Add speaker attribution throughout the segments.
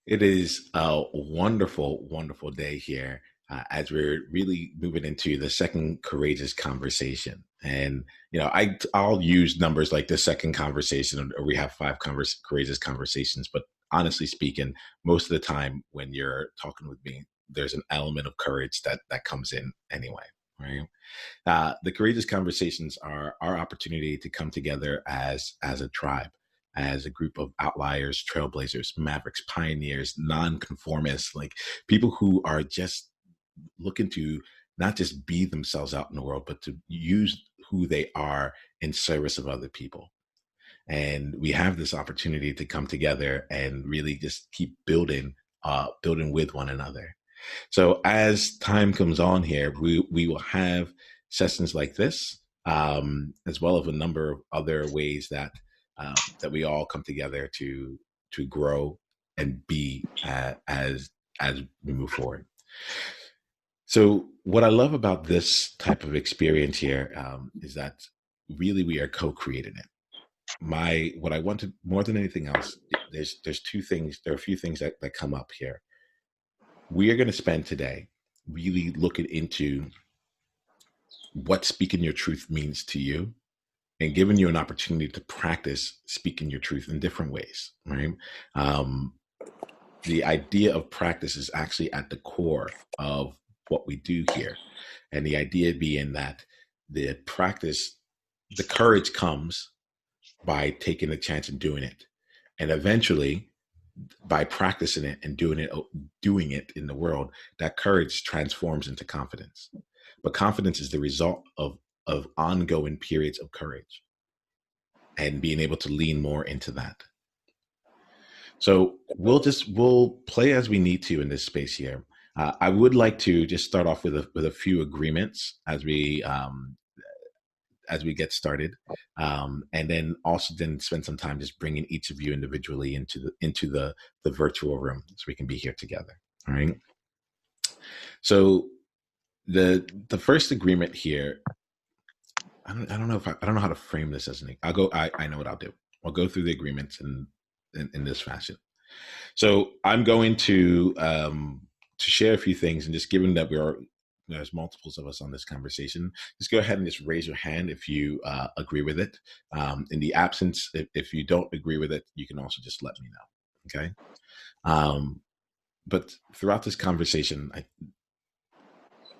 Speaker 1: It is a wonderful, wonderful day here as we're really moving into the second courageous conversation. And I'll use numbers like the second conversation, or we have five courageous conversations. But honestly speaking, most of the time when you're talking with me, there's an element of courage that comes in anyway. Right. The courageous conversations are our opportunity to come together as a tribe, as a group of outliers, trailblazers, mavericks, pioneers, nonconformists, like people who are just looking to not just be themselves out in the world, but to use who they are in service of other people. And we have this opportunity to come together and really just keep building with one another. So as time comes on here, we will have sessions like this, as well as a number of other ways that we all come together to grow and be as we move forward. So what I love about this type of experience here is that really we are co-creating it. What I wanted more than anything else, there's two things. There are a few things that come up here. We are going to spend today really looking into what speaking your truth means to you, and giving you an opportunity to practice speaking your truth in different ways, right? The idea of practice is actually at the core of what we do here. And the idea being that the courage comes by taking a chance and doing it. And eventually, by practicing it and doing it in the world, that courage transforms into confidence. But confidence is the result of ongoing periods of courage and being able to lean more into that. So we'll play as we need to in this space here. I would like to just start off with a few agreements as we get started, and then also spend some time just bringing each of you individually into the virtual room so we can be here together. All right. So the first agreement here, I don't know how to frame this as I know what I'll do. I'll go through the agreements in this fashion. So I'm going to share a few things, and just given that there's multiples of us on this conversation, just go ahead and just raise your hand if you agree with it. In the absence, if you don't agree with it, you can also just let me know. Okay. But throughout this conversation,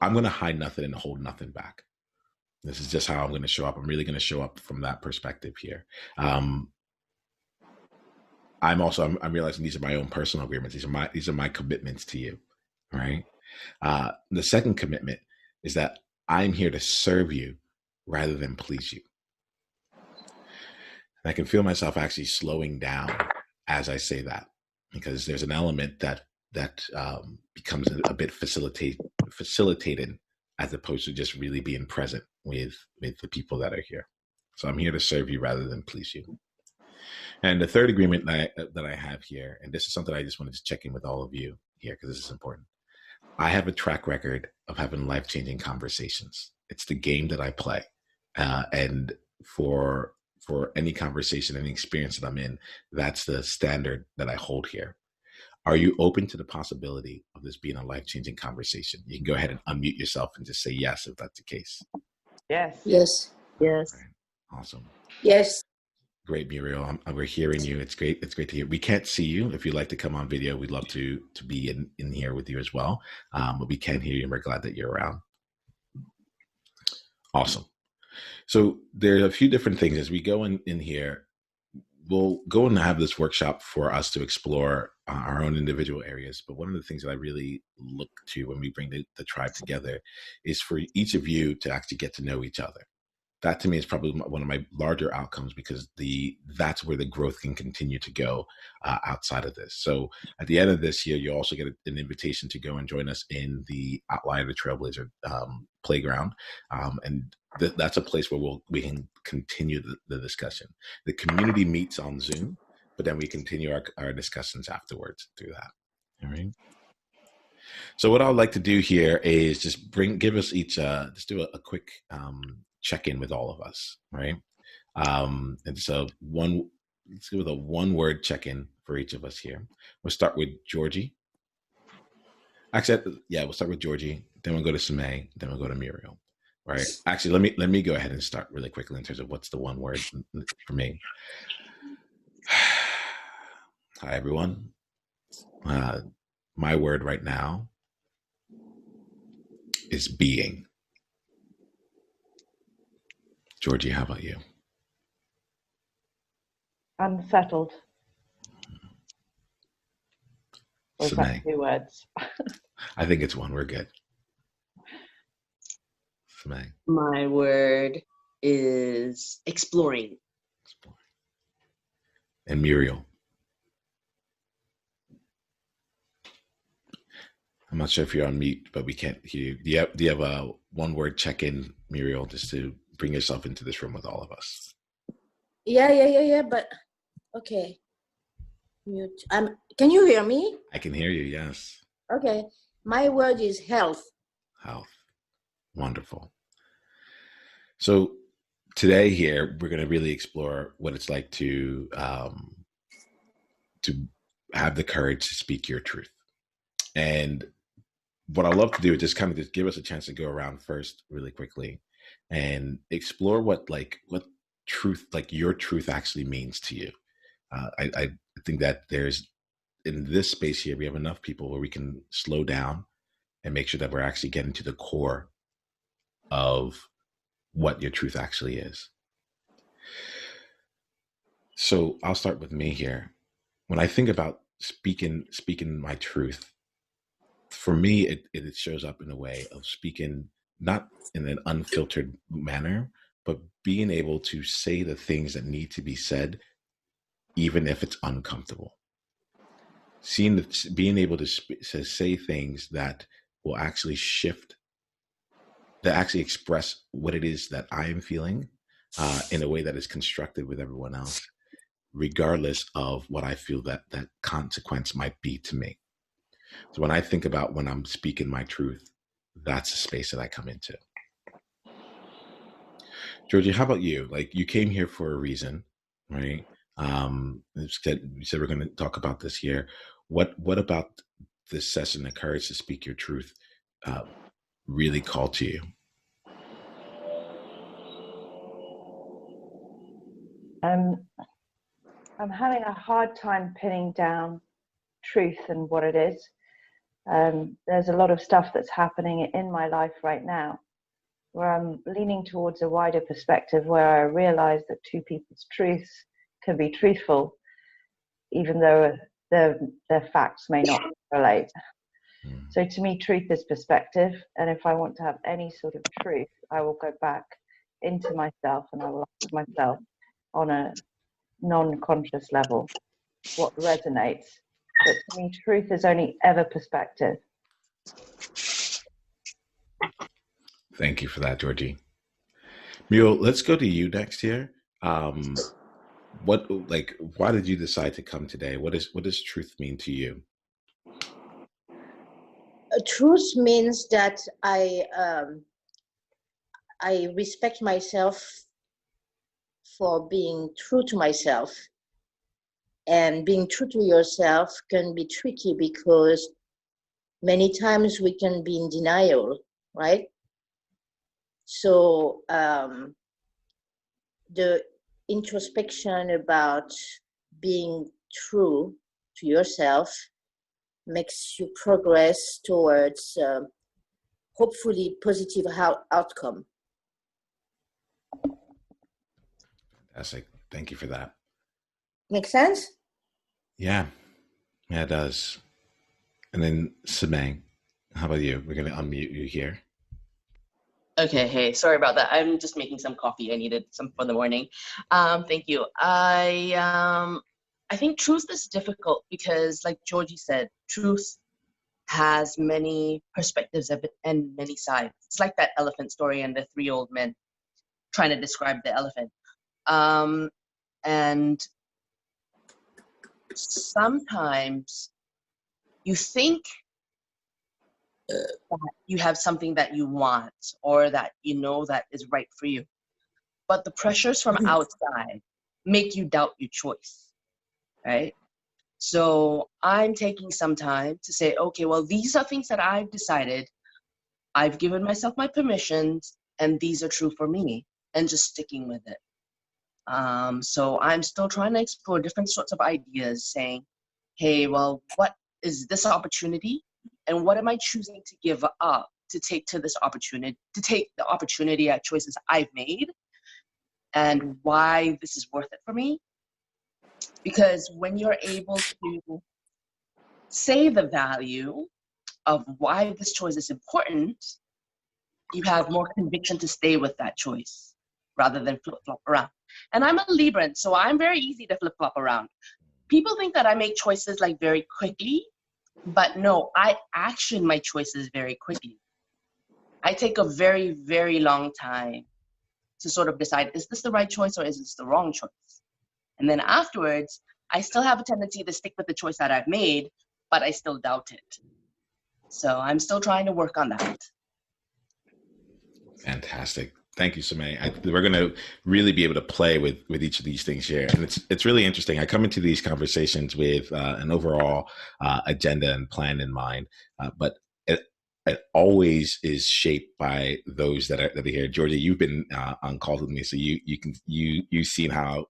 Speaker 1: I'm going to hide nothing and hold nothing back. This is just how I'm going to show up. I'm really going to show up from that perspective here. I'm realizing these are my own personal agreements. These are my commitments to you. All right. The second commitment is that I'm here to serve you rather than please you. And I can feel myself actually slowing down as I say that, because there's an element that becomes a bit facilitated, as opposed to just really being present with the people that are here. So I'm here to serve you rather than please you. And the third agreement that I have here, and this is something I just wanted to check in with all of you here because this is important. I have a track record of having life-changing conversations. It's the game that I play. And for any conversation, any experience that I'm in, that's the standard that I hold here. Are you open to the possibility of this being a life-changing conversation? You can go ahead and unmute yourself and just say yes if that's the case.
Speaker 2: Yes.
Speaker 3: Yes.
Speaker 2: Yes.
Speaker 1: Right. Awesome.
Speaker 3: Yes.
Speaker 1: Great, Muriel. We're hearing you. It's great. It's great to hear. We can't see you. If you'd like to come on video, we'd love to be in here with you as well. But we can hear you, and we're glad that you're around. Awesome. So there are a few different things as we go in here. We'll go and have this workshop for us to explore our own individual areas. But one of the things that I really look to when we bring the tribe together is for each of you to actually get to know each other. That to me is probably one of my larger outcomes, because that's where the growth can continue to go outside of this. So at the end of this year, you also get an invitation to go and join us in the Outlier the Trailblazer playground. And that's a place where we can continue the discussion. The community meets on Zoom, but then we continue our discussions afterwards through that. All right. So what I would like to do here is just give us each, just do a quick check-in with all of us, right? And so let's go with a one-word check-in for each of us here. We'll start with Georgie. Actually, yeah, we'll start with Georgie. Then we'll go to Samay. Then we'll go to Muriel. Right. Actually, let me go ahead and start really quickly in terms of what's the one word for me. Hi, everyone. My word right now is being. Georgie, how about you?
Speaker 2: Unsettled. Or is that
Speaker 1: Samay.
Speaker 2: 2 words?
Speaker 1: I think it's one. We're good. Samay.
Speaker 3: My word is exploring.
Speaker 1: And Muriel. I'm not sure if you're on mute, but we can't hear you. Do you have a one word check-in, Muriel, just to bring yourself into this room with all of us?
Speaker 3: Yeah. But okay. Mute. Can you hear me?
Speaker 1: I can hear you. Yes.
Speaker 3: Okay. My word is health.
Speaker 1: Health. Wonderful. So today here, we're going to really explore what it's like to have the courage to speak your truth. And what I love to do is just kind of just give us a chance to go around first really quickly and explore what truth, like your truth actually means to you. I think that there's, in this space here, we have enough people where we can slow down and make sure that we're actually getting to the core of what your truth actually is. So I'll start with me here. When I think about speaking my truth, for me, it shows up in a way of speaking not in an unfiltered manner, but being able to say the things that need to be said, even if it's uncomfortable. Being able to say things that will actually shift, that actually express what it is that I am feeling in a way that is constructive with everyone else, regardless of what I feel that consequence might be to me. So when I think about when I'm speaking my truth, that's the space that I come into. Georgie, how about you? Like, you came here for a reason, right? You said we're going to talk about this here. What about this session, the courage to speak your truth, really called to you?
Speaker 2: I'm having a hard time pinning down truth and what it is. There's a lot of stuff that's happening in my life right now where I'm leaning towards a wider perspective, where I realize that two people's truths can be truthful, even though their facts may not relate. So to me, truth is perspective. And if I want to have any sort of truth, I will go back into myself and I will ask myself on a non-conscious level what resonates. But to me, truth is only ever perspective.
Speaker 1: Thank you for that, Georgie. Muriel, let's go to you next here. Why did you decide to come today? What does truth mean to you?
Speaker 3: Truth means that I respect myself for being true to myself. And being true to yourself can be tricky because many times we can be in denial, right? So the introspection about being true to yourself makes you progress towards hopefully positive outcome.
Speaker 1: Fantastic. Thank you for that.
Speaker 3: Make sense?
Speaker 1: Yeah, it does. And then Samang, how about you? We're going to unmute you here.
Speaker 4: Okay, hey, sorry about that. I'm just making some coffee. I needed some for the morning. Thank you. I think truth is difficult because, like Georgie said, truth has many perspectives and many sides. It's like that elephant story and the 3 old men trying to describe the elephant. And sometimes you think that you have something that you want or that you know that is right for you, but the pressures from outside make you doubt your choice, right? So I'm taking some time to say, okay, well, these are things that I've decided. I've given myself my permissions, and these are true for me, and just sticking with it. So I'm still trying to explore different sorts of ideas, saying, hey, well, what is this opportunity? And what am I choosing to give up to take to this opportunity, to take the opportunity at choices I've made, and why this is worth it for me? Because when you're able to say the value of why this choice is important, you have more conviction to stay with that choice rather than flip-flop around. And I'm a Libran, so I'm very easy to flip-flop around. People think that I make choices like very quickly, but no, I action my choices very quickly. I take a very, very long time to sort of decide, is this the right choice or is this the wrong choice? And then afterwards, I still have a tendency to stick with the choice that I've made, but I still doubt it. So I'm still trying to work on that.
Speaker 1: Fantastic. Thank you, Samay. We're going to really be able to play with each of these things here. And it's really interesting. I come into these conversations with an overall agenda and plan in mind, but it always is shaped by those that are here. Georgia, you've been on calls with me, so you've seen how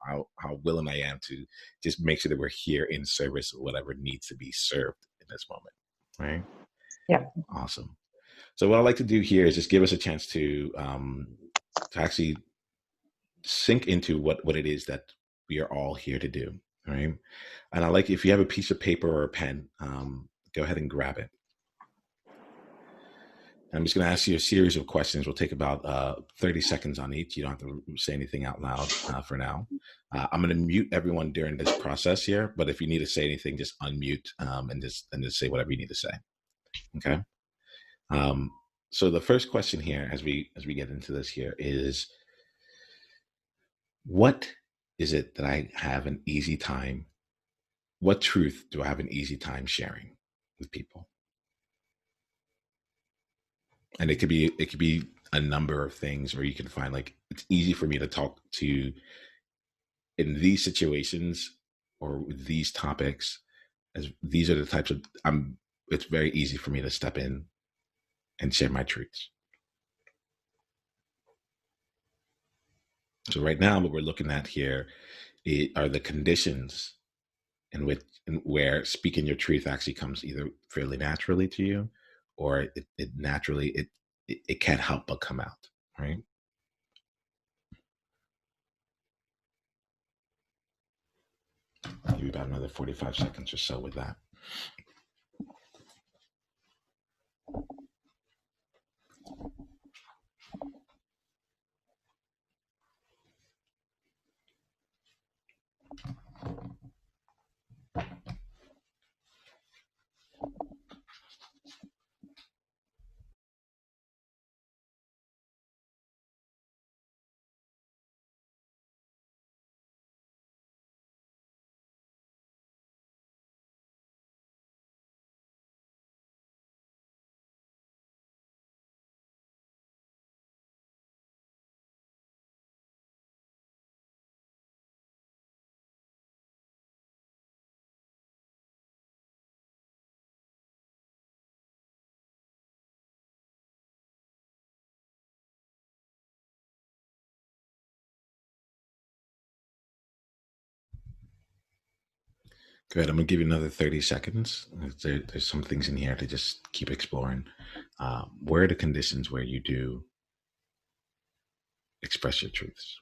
Speaker 1: willing I am to just make sure that we're here in service of whatever needs to be served in this moment. Right?
Speaker 2: Yeah.
Speaker 1: Awesome. So what I'd like to do here is just give us a chance to actually sink into what it is that we are all here to do. Right? And I like, if you have a piece of paper or a pen, go ahead and grab it. I'm just going to ask you a series of questions. We'll take about 30 seconds on each. You don't have to say anything out loud for now. I'm going to mute everyone during this process here, but if you need to say anything, just unmute and just say whatever you need to say. Okay. So the first question here, as we get into this here, is what is it that I have an easy time? What truth do I have an easy time sharing with people? And it could be a number of things, or you can find, like, it's easy for me to talk to in these situations or with these topics, as these are the types of, it's very easy for me to step in and share my truths. So right now, what we're looking at here are the conditions in where speaking your truth actually comes either fairly naturally to you, or it naturally, it can't help but come out, right? Maybe about another 45 seconds or so with that. Good. I'm going to give you another 30 seconds. There's some things in here to just keep exploring. Where are the conditions where you do express your truths?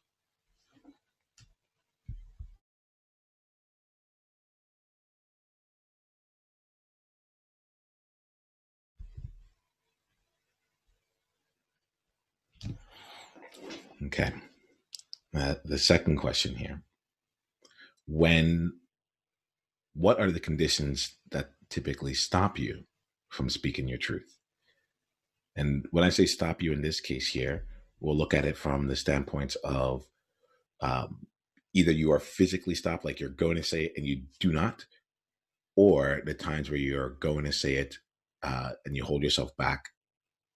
Speaker 1: Okay. The second question here. What are the conditions that typically stop you from speaking your truth? And when I say stop you in this case here, we'll look at it from the standpoint of either you are physically stopped, like you're going to say it and you do not, or the times where you're going to say it and you hold yourself back,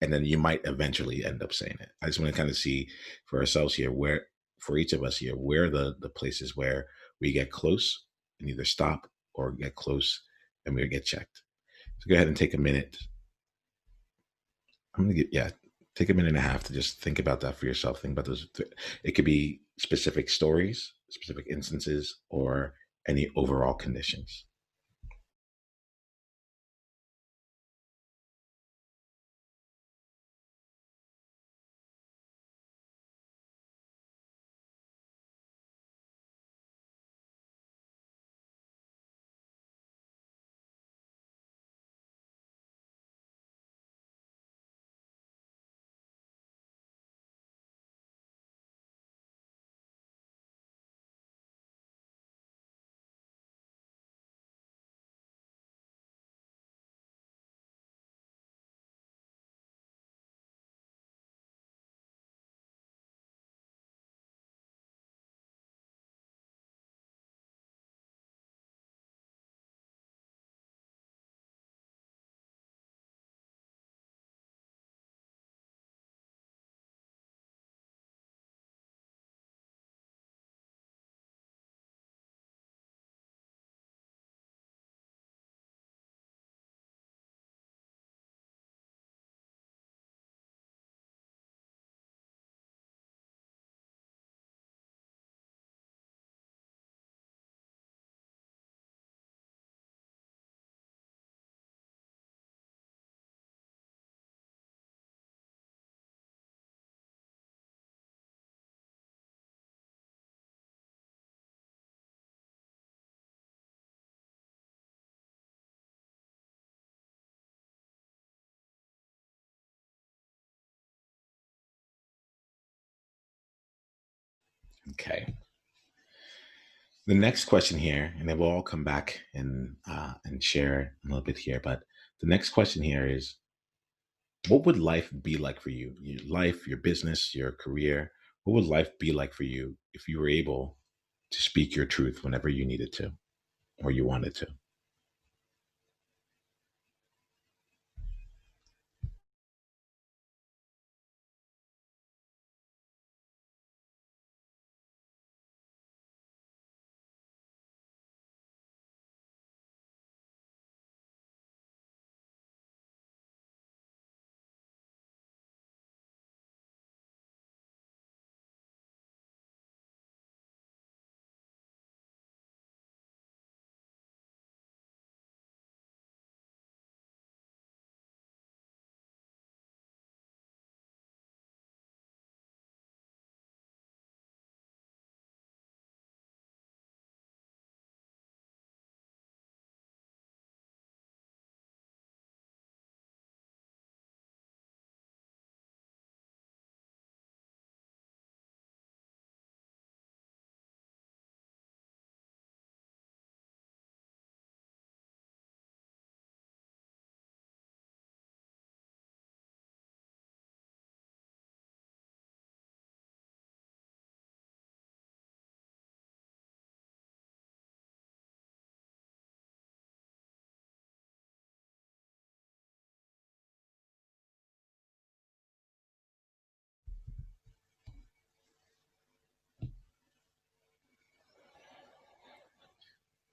Speaker 1: and then you might eventually end up saying it. I just want to kind of see for ourselves here, where, for each of us here, where the places where we get close and either stop or get close and we get checked. So go ahead and take a minute. I'm going to take a minute and a half to just think about that for yourself. Think about those. It could be specific stories, specific instances, or any overall conditions. Okay. The next question here, and then we'll all come back and share a little bit here. But the next question here is, what would life be like for you? Your life, your business, your career. What would life be like for you if you were able to speak your truth whenever you needed to or you wanted to?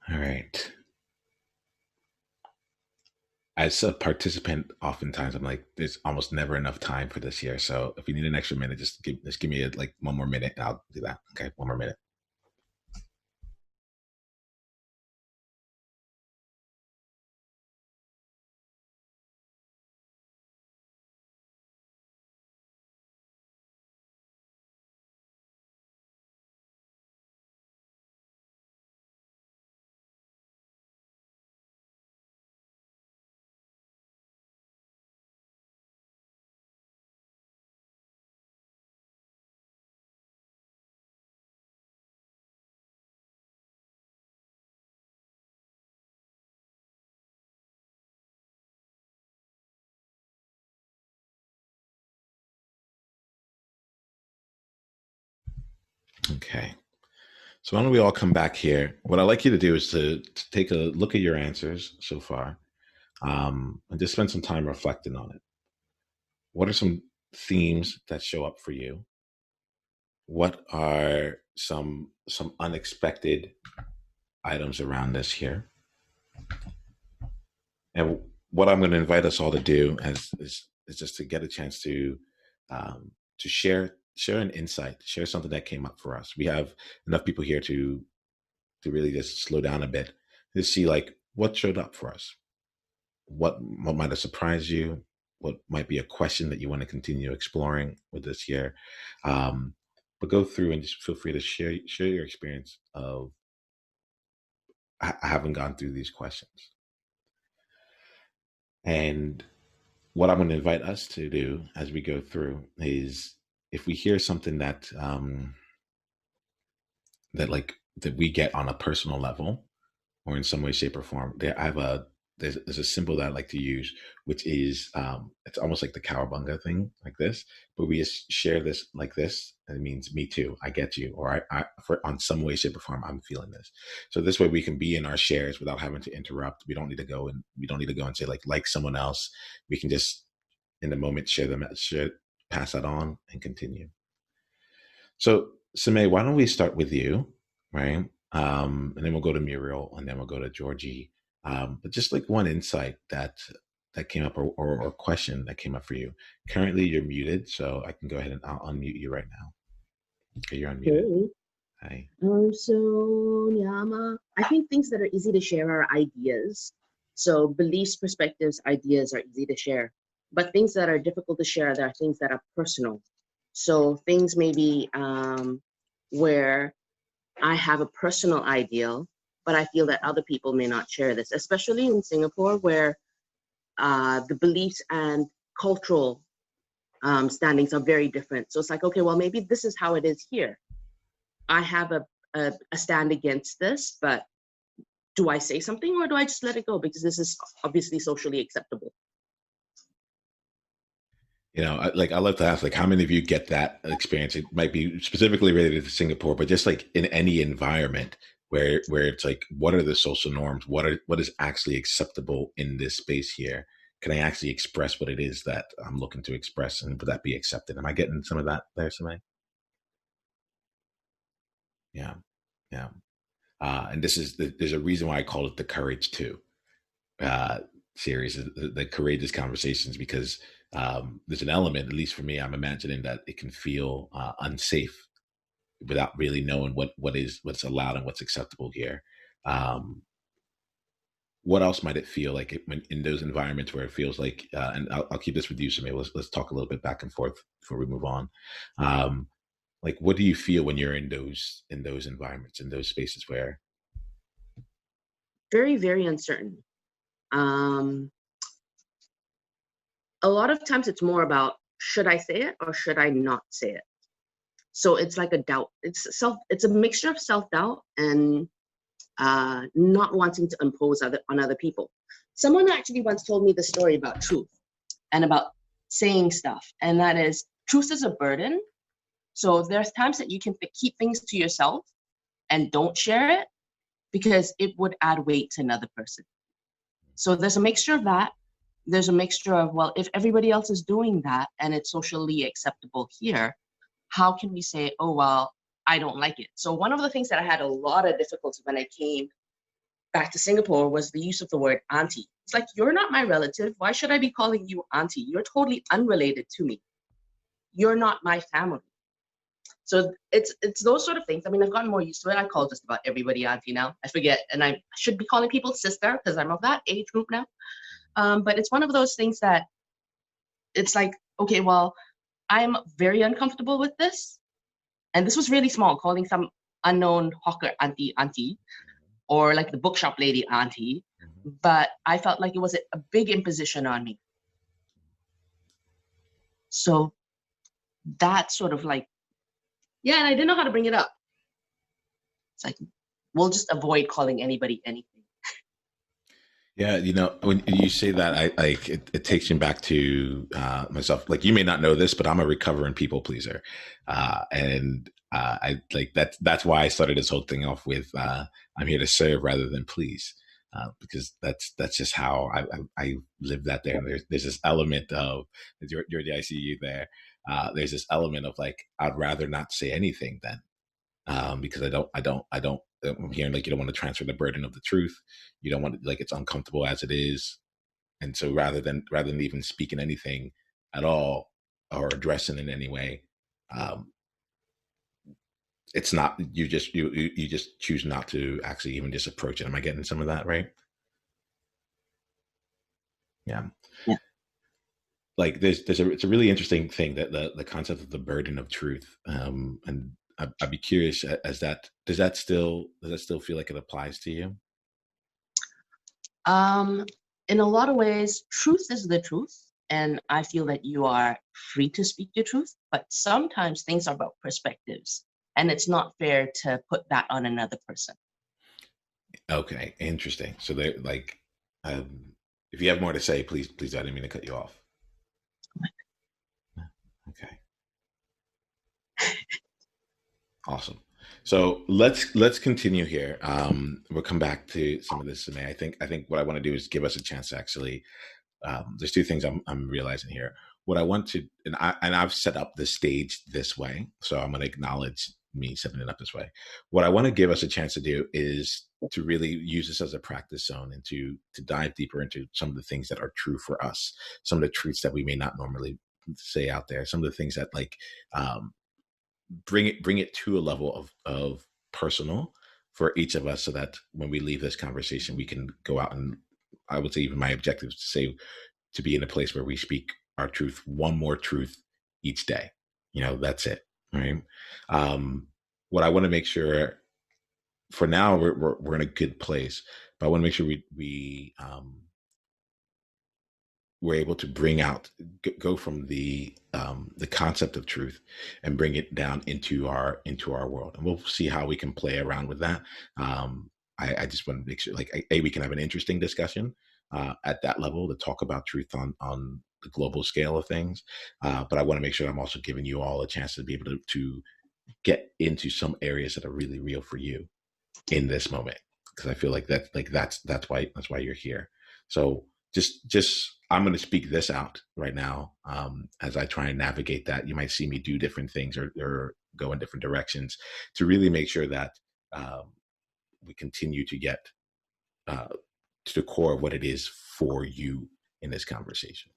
Speaker 1: All right. As a participant, oftentimes I'm like, there's almost never enough time for this here. So if you need an extra minute, just give me like one more minute and I'll do that. Okay, one more minute. Okay. So why don't we all come back here? What I'd like you to do is to take a look at your answers so far, and just spend some time reflecting on it. What are some themes that show up for you? What are some unexpected items around this here? And what I'm going to invite us all to do is just to get a chance to share an insight, share something that came up for us. We have enough people here to really just slow down a bit to see like what showed up for us, what might have surprised you, what might be a question that you want to continue exploring with this year. But go through and just feel free to share your experience of I haven't gone through these questions. And what I'm going to invite us to do as we go through is if we hear something that we get on a personal level or in some way, shape, or form, there's a symbol that I like to use, which is it's almost like the cowabunga thing, like this, but we just share this like this, and it means me too, I get you, or on some way, shape, or form, I'm feeling this. So this way we can be in our shares without having to interrupt. We don't need to go and say like someone else. We can just in the moment pass that on and continue. So Samay, why don't we start with you, right? And then we'll go to Muriel, and then we'll go to Georgie. But just like one insight that came up, or question that came up for you. Currently, you're muted, so I can go ahead and I'll unmute you right now. Okay, you're unmuted. Hi.
Speaker 4: So Niiamah, I think things that are easy to share are ideas. So beliefs, perspectives, ideas are easy to share. But things that are difficult to share, there are things that are personal. So things maybe where I have a personal ideal, but I feel that other people may not share this, especially in Singapore, where the beliefs and cultural standings are very different. So it's like, okay, well, maybe this is how it is here. I have a stand against this, but do I say something or do I just let it go? Because this is obviously socially acceptable.
Speaker 1: You know, I love to ask, like, how many of you get that experience? It might be specifically related to Singapore, but just like in any environment where it's like, what are the social norms? What is actually acceptable in this space here? Can I actually express what it is that I'm looking to express, and would that be accepted? Am I getting some of that there, Samay? Yeah, yeah. And there's a reason why I call it the Courage To series, the courageous conversations, because there's an element, at least for me, I'm imagining that it can feel unsafe without really knowing what's allowed and what's acceptable here. What else might it feel like when in those environments where it feels like, and I'll keep this with you, Samay. Let's talk a little bit back and forth before we move on. Like, what do you feel when you're in those environments, in those spaces where?
Speaker 4: Very, very uncertain. A lot of times it's more about, should I say it or should I not say it? So it's like a doubt. It's a mixture of self-doubt and not wanting to impose on other people. Someone actually once told me the story about truth and about saying stuff, and that is, truth is a burden. So there's times that you can keep things to yourself and don't share it because it would add weight to another person. So there's a mixture of that. There's a mixture of, well, if everybody else is doing that and it's socially acceptable here, how can we say, oh, well, I don't like it? So one of the things that I had a lot of difficulty when I came back to Singapore was the use of the word auntie. It's like, you're not my relative. Why should I be calling you auntie? You're totally unrelated to me. You're not my family. So it's those sort of things. I mean, I've gotten more used to it. I call just about everybody auntie now. I forget, and I should be calling people sister because I'm of that age group now. But it's one of those things that it's like, okay, well, I'm very uncomfortable with this. And this was really small, calling some unknown hawker auntie, or like the bookshop lady auntie. But I felt like it was a big imposition on me. So that sort of like, yeah, and I didn't know how to bring it up. It's like, we'll just avoid calling anybody anything.
Speaker 1: Yeah, you know, when you say that, it takes me back to myself. Like, you may not know this, but I'm a recovering people pleaser, and I like that. That's why I started this whole thing off with I'm here to serve rather than please, because that's just how I live that there. And there's this element of Georgie, I see you there. There's this element of like, I'd rather not say anything then, because I'm hearing like you don't want to transfer the burden of the truth. You don't want to, like, it's uncomfortable as it is. And so rather than even speaking anything at all or addressing in any way, it's not, you just choose not to actually even just approach it. Am I getting some of that right? Yeah.
Speaker 4: Yeah.
Speaker 1: Like it's a really interesting thing, that the concept of the burden of truth. And I'd be curious, does that still feel like it applies to you?
Speaker 4: In a lot of ways, truth is the truth. And I feel that you are free to speak your truth, but sometimes things are about perspectives, and it's not fair to put that on another person.
Speaker 1: Okay, interesting. So they like, if you have more to say, please, I didn't mean to cut you off. Okay. Awesome. So let's continue here. We'll come back to some of this, Samay. I think what I want to do is give us a chance to actually. There's two things I'm realizing here. What I want to, and I've set up the stage this way, so I'm going to acknowledge me setting it up this way. What I want to give us a chance to do is to really use this as a practice zone, and to dive deeper into some of the things that are true for us, some of the truths that we may not normally say out there, some of the things that like bring it to a level of personal for each of us, so that when we leave this conversation, we can go out and, I would say, even my objective is to say, to be in a place where we speak our truth, one more truth each day. That's it. Right. What I want to make sure, for now, we're in a good place, but I want to make sure we're able to bring out, go from the concept of truth and bring it down into our world, and we'll see how we can play around with that. I just want to make sure, like, we can have an interesting discussion at that level, to talk about truth on the global scale of things. But I want to make sure I'm also giving you all a chance to be able to get into some areas that are really real for you in this moment, because I feel like that's why you're here. So just I'm going to speak this out right now, as I try and navigate that. You might see me do different things, or go in different directions, to really make sure that we continue to get to the core of what it is for you in this conversation.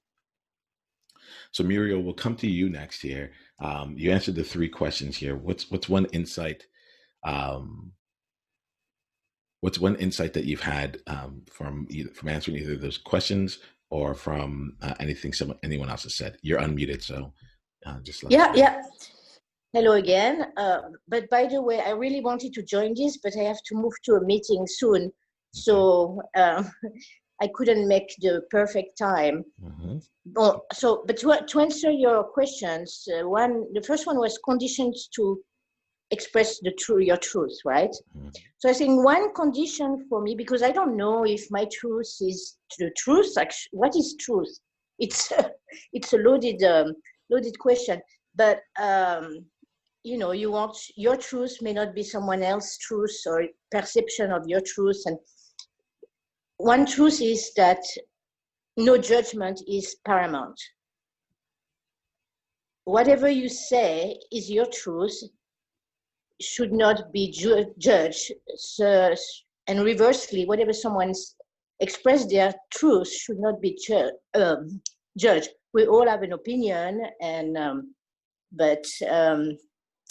Speaker 1: So Muriel, we'll come to you next here. You answered the three questions here. What's one insight? What's one insight that you've had from answering either of those questions, or from anyone else has said? You're unmuted, so just let us know.
Speaker 3: Yeah. Hello again. But by the way, I really wanted to join this, but I have to move to a meeting soon, so I couldn't make the perfect time.
Speaker 1: Mm-hmm.
Speaker 3: But to answer your questions, the first one was conditions to express your truth, right? Mm-hmm. So I think one condition for me, because I don't know if my truth is the truth. Actually, what is truth? It's a loaded question. But you want your truth may not be someone else's truth, or perception of your truth. And one truth is that no judgment is paramount. Whatever you say is your truth, should not be judged. So, and reversely, whatever someone's expressed their truth should not be judged. We all have an opinion, and but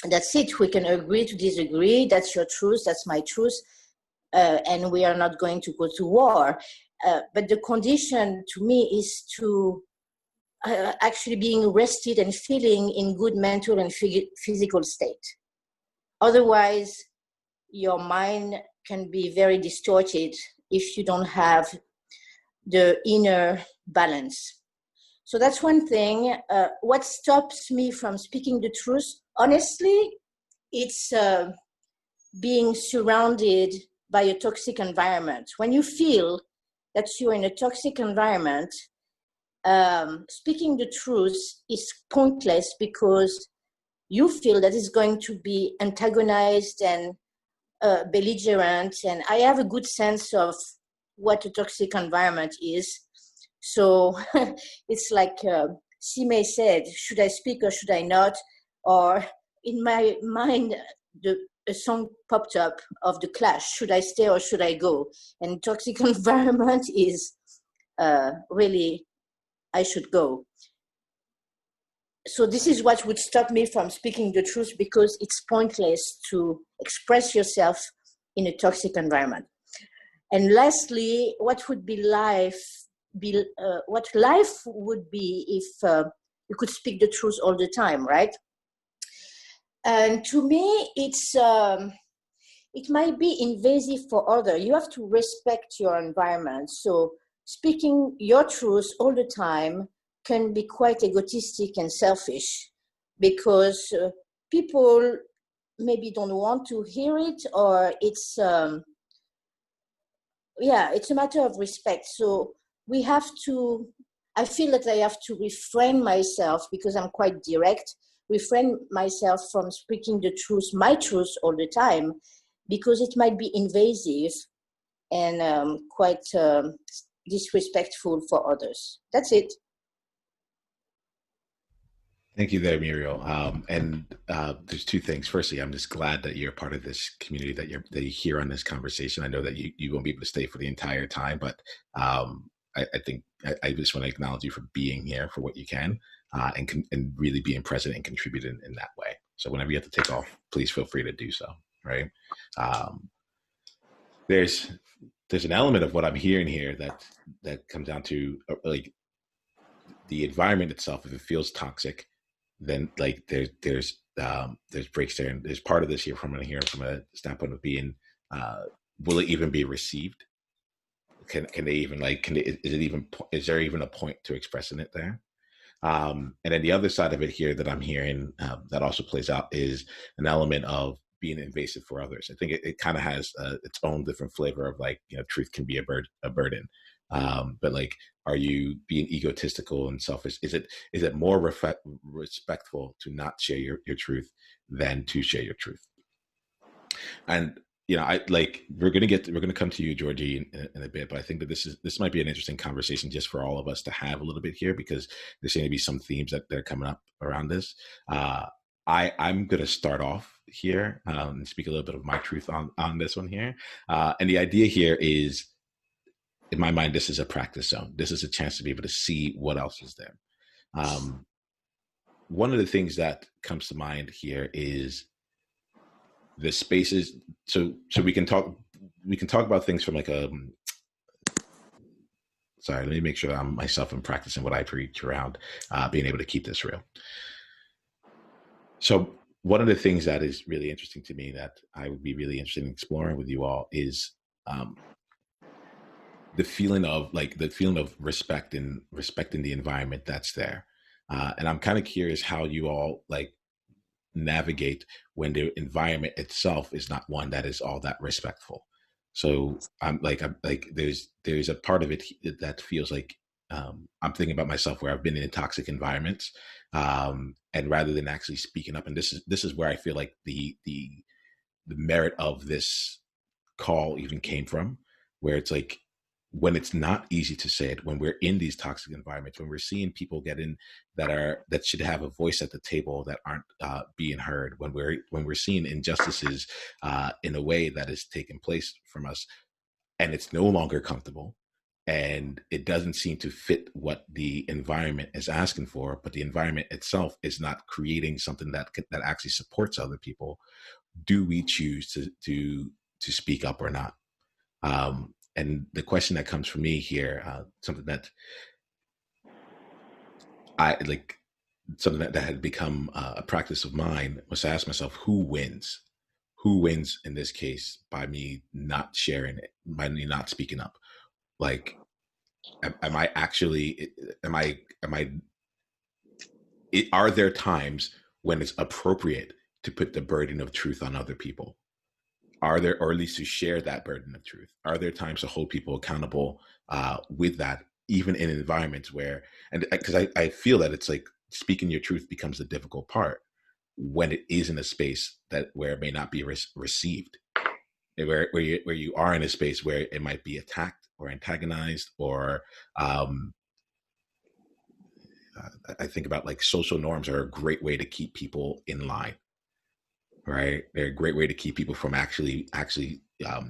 Speaker 3: that's it. We can agree to disagree. That's your truth. That's my truth. And we are not going to go to war. But the condition to me is to actually being rested and feeling in good mental and physical state. Otherwise, your mind can be very distorted if you don't have the inner balance. So that's one thing. What stops me from speaking the truth, honestly, it's being surrounded by a toxic environment. When you feel that you're in a toxic environment, speaking the truth is pointless, because you feel that it's going to be antagonized and belligerent. And I have a good sense of what a toxic environment is. So it's like Sime said, should I speak or should I not? Or in my mind, a song popped up of The Clash, Should I Stay or Should I Go? And toxic environment is really, I should go. So this is what would stop me from speaking the truth, because it's pointless to express yourself in a toxic environment. And lastly, what would be life? What life would be if you could speak the truth all the time, right? And to me, it might be invasive for others. You have to respect your environment. So speaking your truth all the time can be quite egotistic and selfish, because people maybe don't want to hear it, or it's a matter of respect. So we have to, I feel that I have to refrain myself, because I'm quite direct, refrain myself from speaking the truth, my truth all the time, because it might be invasive and quite disrespectful for others. That's it.
Speaker 1: Thank you there, Muriel. There's two things. Firstly, I'm just glad that you're part of this community, that you're here on this conversation. I know that you won't be able to stay for the entire time, but I think I just want to acknowledge you for being here for what you can, and really being present and contributing in that way. So whenever you have to take off, please feel free to do so. Right? There's an element of what I'm hearing here that comes down to like the environment itself. If it feels toxic, then like there's breaks there, and there's part of this here from a standpoint of being, will it even be received? Can they even is there even a point to expressing it there? And then the other side of it here that I'm hearing that also plays out is an element of being invasive for others. I think it kind of has its own different flavor of like, truth can be a burden. But like, are you being egotistical and selfish? Is it more respectful to not share your truth than to share your truth? And we're gonna come to you, Georgie, in a bit, but I think that this might be an interesting conversation just for all of us to have a little bit here, because there seem to be some themes that are coming up around this. I'm gonna start off here and speak a little bit of my truth on this one here. And the idea here is, in my mind, this is a practice zone. This is a chance to be able to see what else is there. One of the things that comes to mind here is the spaces. So we can talk about things from like sorry, let me make sure that I'm practicing what I preach around being able to keep this real. So one of the things that is really interesting to me that I would be really interested in exploring with you all is the feeling of respect and respecting the environment that's there. And I'm kind of curious how you all like navigate when the environment itself is not one that is all that respectful. So I'm like there's a part of it that feels like I'm thinking about myself where I've been in toxic environments, and rather than actually speaking up, and this is where I feel like the merit of this call even came from, where it's like, when it's not easy to say it, when we're in these toxic environments, when we're seeing people get in that should have a voice at the table that aren't being heard, when we're seeing injustices in a way that is taking place from us, and it's no longer comfortable, and it doesn't seem to fit what the environment is asking for, but the environment itself is not creating something that actually supports other people. Do we choose to speak up or not? And the question that comes from me here, something that I like, something that had become a practice of mine, was to ask myself, who wins? Who wins in this case by me not sharing it, by me not speaking up? Like, are there times when it's appropriate to put the burden of truth on other people? Are there, or at least to share that burden of truth? Are there times to hold people accountable with that, even in environments where, and because I feel that it's like speaking your truth becomes the difficult part when it is in a space where it may not be received, where you are in a space where it might be attacked or antagonized, or I think about like social norms are a great way to keep people in line. right? They're a great way to keep people from actually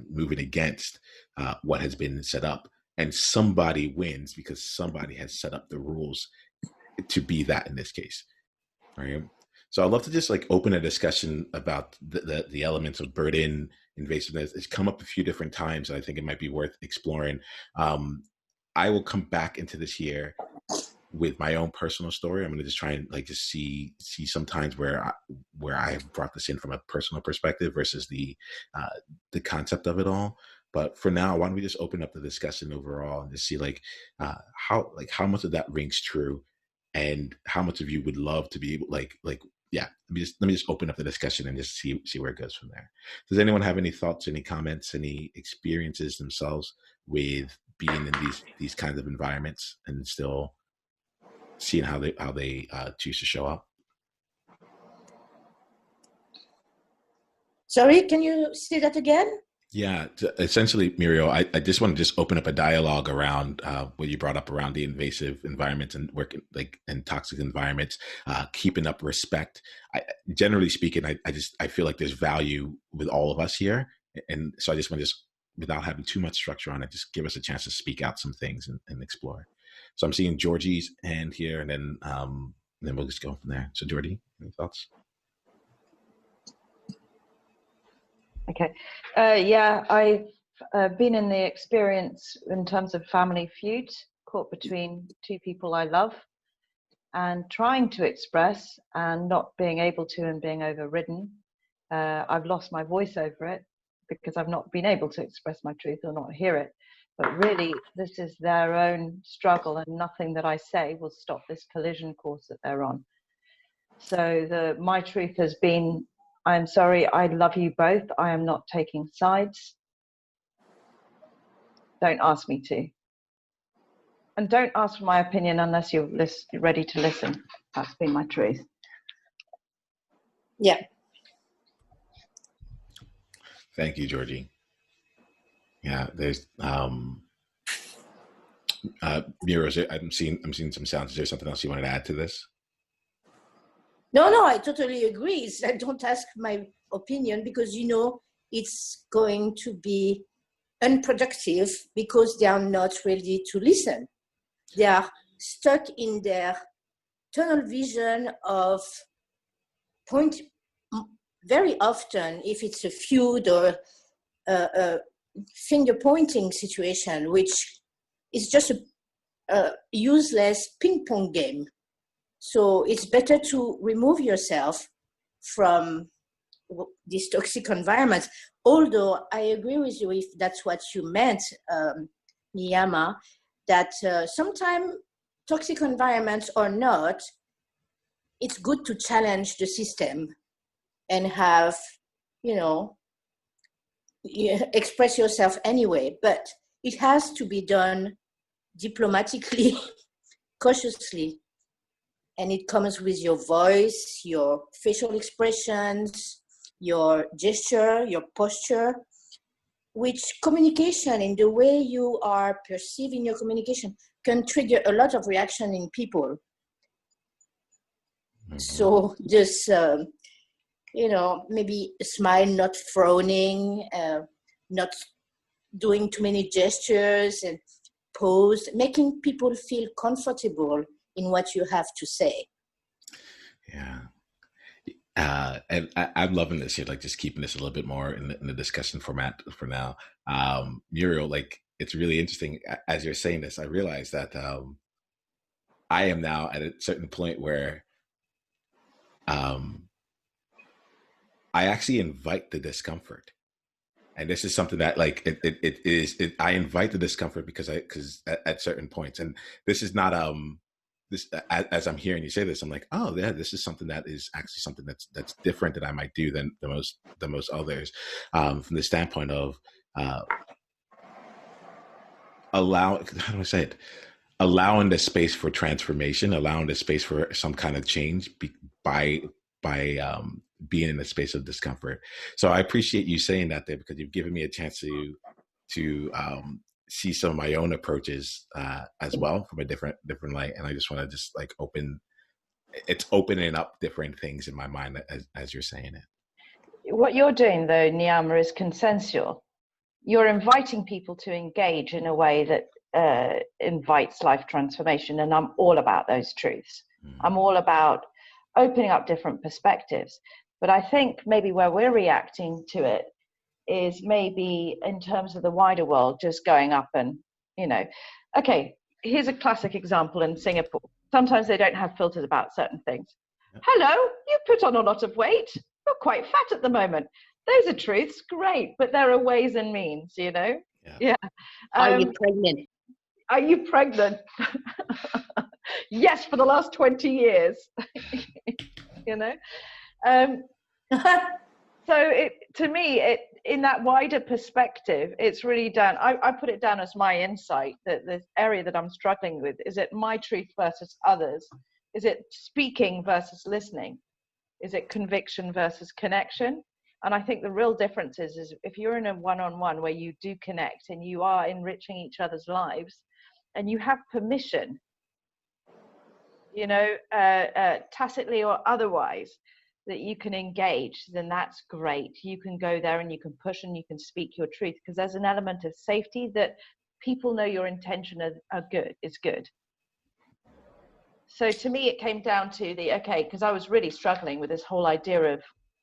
Speaker 1: moving against what has been set up. And somebody wins because somebody has set up the rules to be that in this case, right? So I'd love to just like open a discussion about the elements of burden, invasiveness. It's come up a few different times, and I think it might be worth exploring. I will come back into this year with my own personal story. I'm going to just try and like just see sometimes where I have brought this in from a personal perspective versus the concept of it all. But for now, why don't we just open up the discussion overall and just see how much of that rings true, and how much of you would love to be able yeah. Let me just open up the discussion and just see where it goes from there. Does anyone have any thoughts, any comments, any experiences themselves with being in these kinds of environments and still seeing how they choose to show up?
Speaker 3: Sorry, can you say that again?
Speaker 1: Yeah, essentially, Muriel, I just want to just open up a dialogue around what you brought up around the invasive environments and working and toxic environments, keeping up respect. Generally speaking, I feel like there's value with all of us here, and so I just want to without having too much structure on it, just give us a chance to speak out some things and explore. So I'm seeing Georgie's hand here, and then we'll just go from there. So Georgie, any thoughts?
Speaker 2: Okay. Yeah, I've been in the experience in terms of family feuds, caught between two people I love, and trying to express and not being able to, and being overridden. I've lost my voice over it because I've not been able to express my truth or not hear it. But really, this is their own struggle, and nothing that I say will stop this collision course that they're on. So my truth has been, I'm sorry, I love you both. I am not taking sides. Don't ask me to. And don't ask for my opinion unless you're ready to listen. That's been my truth.
Speaker 3: Yeah.
Speaker 1: Thank you, Georgie. Yeah, there's Mira, I'm seeing some sounds. Is there something else you wanted to add to this?
Speaker 3: No, I totally agree. I don't ask my opinion because, it's going to be unproductive because they are not ready to listen. They are stuck in their tunnel vision of point. Very often, if it's a feud or a finger pointing situation, which is just a useless ping pong game. So it's better to remove yourself from these toxic environments. Although I agree with you, if that's what you meant, Niiamah, that sometimes toxic environments or not, it's good to challenge the system and have, express yourself anyway. But it has to be done diplomatically, cautiously. And it comes with your voice, your facial expressions, your gesture, your posture, which communication in the way you are perceiving your communication can trigger a lot of reaction in people. Mm-hmm. So just, maybe a smile, not frowning, not doing too many gestures and pose, making people feel comfortable in what you have to say.
Speaker 1: Yeah. And I'm loving this here, like just keeping this a little bit more in the discussion format for now. Muriel, like it's really interesting. As you're saying this, I realize that I am now at a certain point where I actually invite the discomfort. And this is something that like I invite the discomfort because at certain points, and this is not this, as I'm hearing you say this, I'm like, oh yeah, this is something that is actually something that's different that I might do than the most others, from the standpoint of how do I say it? Allowing the space for transformation, allowing the space for some kind of change by being in a space of discomfort. So I appreciate you saying that there, because you've given me a chance to see some of my own approaches as well from a different light. And I just want to just like opening up different things in my mind as you're saying it.
Speaker 2: what you're doing though, Niiamah, is consensual. You're inviting people to engage in a way that invites life transformation, and I'm all about those truths. I'm all about opening up different perspectives. But I think maybe where we're reacting to it is maybe in terms of the wider world, just going up and, okay, here's a classic example in Singapore. Sometimes they don't have filters about certain things. Hello, you put on a lot of weight. You're quite fat at the moment. Those are truths, great, but there are ways and means, Yeah.
Speaker 3: Are you pregnant?
Speaker 2: Are you pregnant? Yes, for the last 20 years. So to me, in that wider perspective, it's really down, I put it down as my insight that the area that I'm struggling with, is it my truth versus others? Is it speaking versus listening? Is it conviction versus connection? And I think the real difference is if you're in a one-on-one where you do connect and you are enriching each other's lives and you have permission, tacitly or otherwise, that you can engage, then that's great. You can go there and you can push and you can speak your truth, because there's an element of safety that people know your intention is good. So to me, it came down to because I was really struggling with this whole idea of,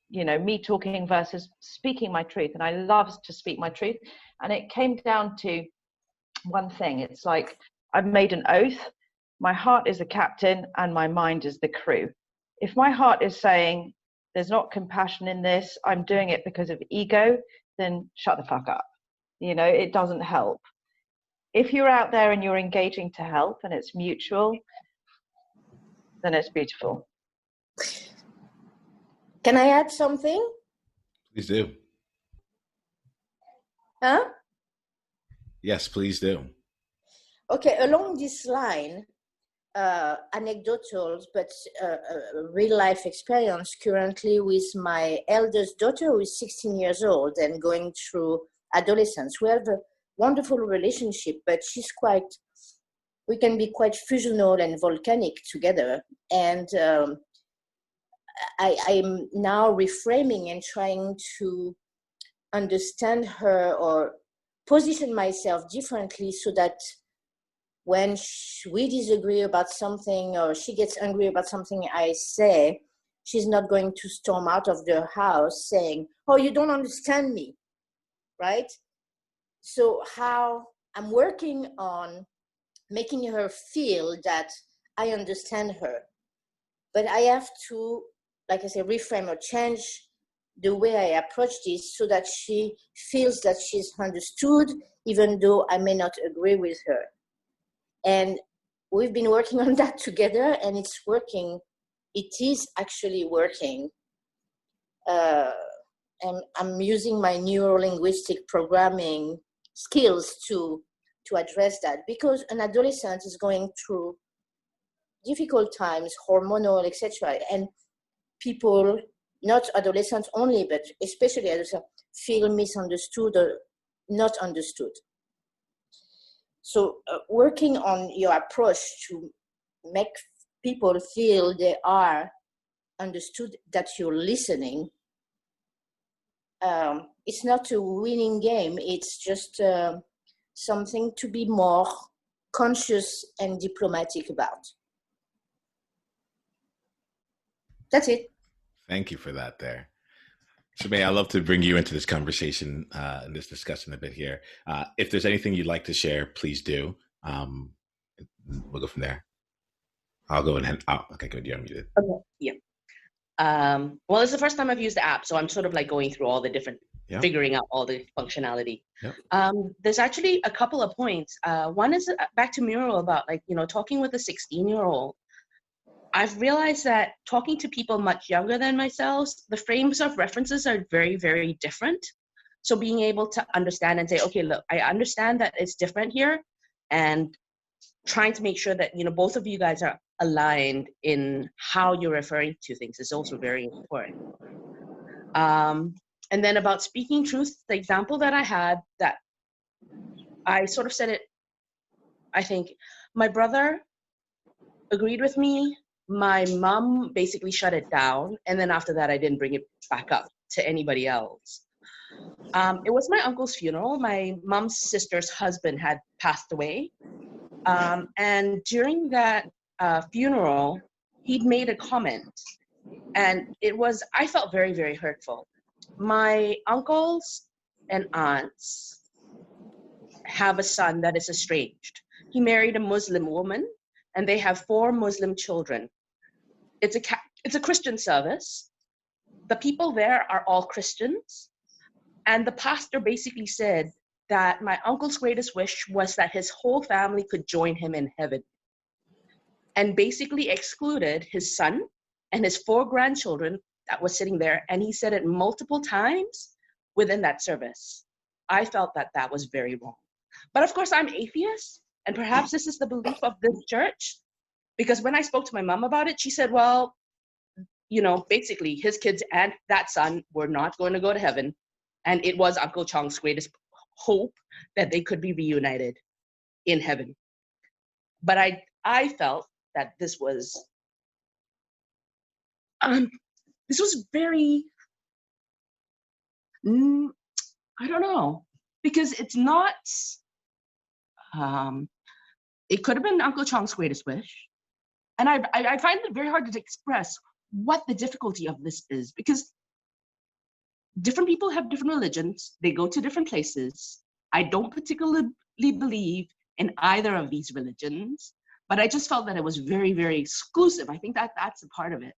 Speaker 2: me talking versus speaking my truth. And I love to speak my truth. And it came down to one thing. It's like I've made an oath. My heart is the captain and my mind is the crew. If my heart is saying there's not compassion in this, I'm doing it because of ego, then shut the fuck up. It doesn't help. If you're out there and you're engaging to help and it's mutual, then it's beautiful.
Speaker 3: Can I add something?
Speaker 1: Please do.
Speaker 3: Huh?
Speaker 1: Yes, please do.
Speaker 3: Okay, along this line, anecdotal, but real life experience currently with my eldest daughter, who is 16 years old and going through adolescence. We have a wonderful relationship, but we can be quite fusional and volcanic together. And I'm now reframing and trying to understand her or position myself differently so that when we disagree about something or she gets angry about something I say, she's not going to storm out of the house saying, "Oh, you don't understand me," right? So how I'm working on making her feel that I understand her. But I have to, like I say, reframe or change the way I approach this so that she feels that she's understood, even though I may not agree with her. And we've been working on that together, and it's working. It is actually working. And I'm using my neuro-linguistic programming skills to address that, because an adolescent is going through difficult times, hormonal, etc. And people, not adolescents only, but especially adolescents, feel misunderstood or not understood. So working on your approach to make people feel they are understood, that you're listening, it's not a winning game. It's just something to be more conscious and diplomatic about. That's it.
Speaker 1: Thank you for that there. Shimei, I'd love to bring you into this conversation and this discussion a bit here. If there's anything you'd like to share, please do. We'll go from there. I'll go ahead. Okay, good. You're unmuted.
Speaker 4: Okay. Yeah. Well, it's the first time I've used the app, so I'm sort of like going through all the different, figuring out all the functionality. There's actually a couple of points. One is back to Muriel about talking with a 16-year-old. I've realized that talking to people much younger than myself, the frames of references are very, very different. So being able to understand and say, okay, look, I understand that it's different here, and trying to make sure that, both of you guys are aligned in how you're referring to things is also very important. And then about speaking truth, the example that I had, that I sort of said it, I think my brother agreed with me. My mom basically shut it down. And then after that, I didn't bring it back up. to anybody else. It was my uncle's funeral. My mom's sister's husband had passed away. And during that funeral, he'd made a comment. And I felt very, very hurtful. My uncles and aunts have a son that is estranged. He married a Muslim woman, and they have 4 Muslim children. It's a Christian service. The people there are all Christians. And the pastor basically said that my uncle's greatest wish was that his whole family could join him in heaven, and basically excluded his son and his 4 grandchildren that was sitting there. And he said it multiple times within that service. I felt that that was very wrong. But of course, I'm atheist, and perhaps this is the belief of this church, because when I spoke to my mom about it, she said, well, you know, basically his kids and that son were not going to go to heaven, and it was Uncle Chong's greatest hope that they could be reunited in heaven. But I felt that this was very, I don't know, because it's not, it could have been Uncle Chong's greatest wish. And I find it very hard to express what the difficulty of this is, because different people have different religions. They go to different places. I don't particularly believe in either of these religions, but I just felt that it was very, very exclusive. I think that that's a part of it.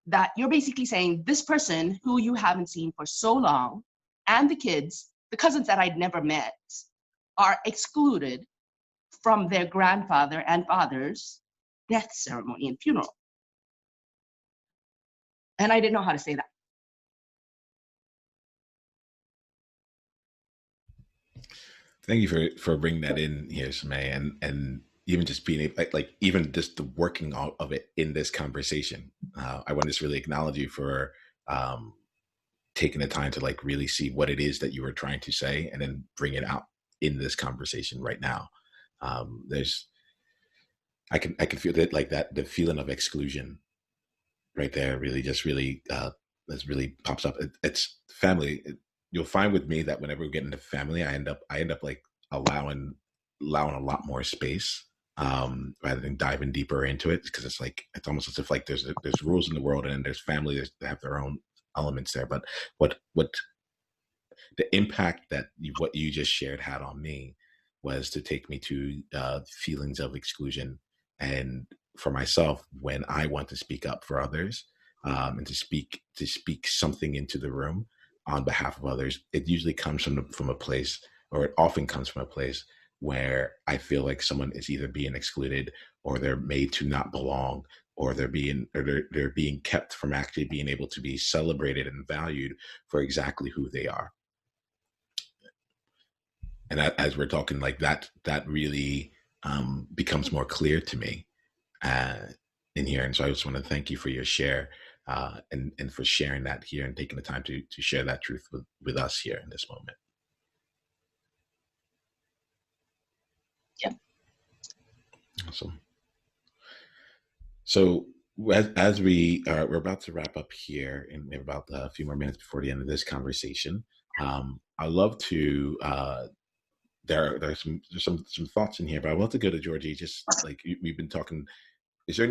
Speaker 4: That you're basically saying this person who you haven't seen for so long, and the kids, the cousins that I'd never met, are excluded from their grandfather and father's death ceremony and funeral. And I didn't know how to say that.
Speaker 1: Thank you for bringing that in here, Samay, and even just being able, like even just the working out of it in this conversation. I want to just really acknowledge you for taking the time to like really see what it is that you were trying to say, and then bring it out in this conversation right now. I can feel that, like, that the feeling of exclusion right there really just really this really pops up. It's family. You'll find with me that whenever we get into family, I end up like allowing a lot more space rather than diving deeper into it, because it's like, it's almost as if like there's rules in the world, and then there's family that have their own elements there. But what the impact that what you just shared had on me was to take me to feelings of exclusion, and for myself, when I want to speak up for others, and to speak something into the room on behalf of others, it usually comes from a place, or it often comes from a place where I feel like someone is either being excluded, or they're made to not belong, or they're being kept from actually being able to be celebrated and valued for exactly who they are. And as we're talking, like that really becomes more clear to me in here. And so I just want to thank you for your share, and for sharing that here and taking the time to share that truth with us here in this moment.
Speaker 4: Yep.
Speaker 1: Awesome. So as we're about to wrap up here in about a few more minutes before the end of this conversation, I'd love to, there's some thoughts in here, but I want to go to Georgie. Just like we've been talking, is there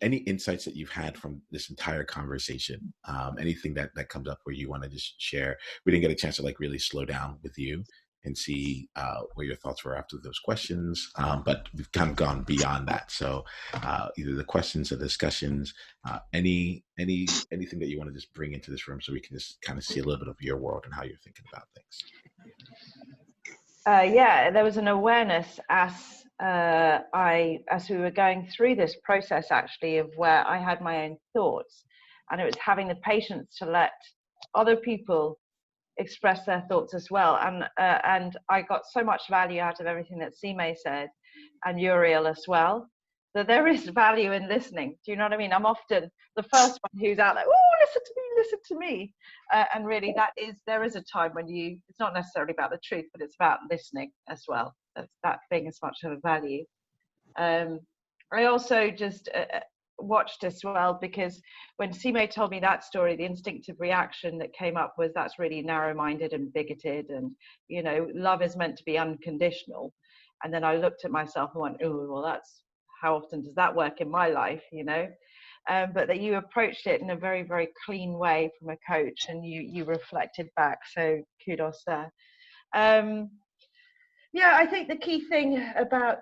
Speaker 1: any insights that you've had from this entire conversation? Anything that comes up where you want to just share? We didn't get a chance to like really slow down with you and see where your thoughts were after those questions, but we've kind of gone beyond that. So either the questions or discussions, anything that you want to just bring into this room, so we can just kind of see a little bit of your world and how you're thinking about things.
Speaker 2: Yeah, there was an awareness as we were going through this process, actually, of where I had my own thoughts, and it was having the patience to let other people express their thoughts as well. And I got so much value out of everything that Sime said, and Uriel as well, that there is value in listening. Do you know what I mean? I'm often the first one who's out like, oh, listen to me. And really there is a time when it's not necessarily about the truth, but it's about listening as well. That being as much of a value. I also just, watched as well, because when Sime told me that story, the instinctive reaction that came up was, that's really narrow-minded and bigoted, and love is meant to be unconditional. And then I looked at myself and went, oh, well, that's, how often does that work in my life, but that you approached it in a very, very clean way from a coach, and you reflected back, so kudos there. Yeah, I think the key thing about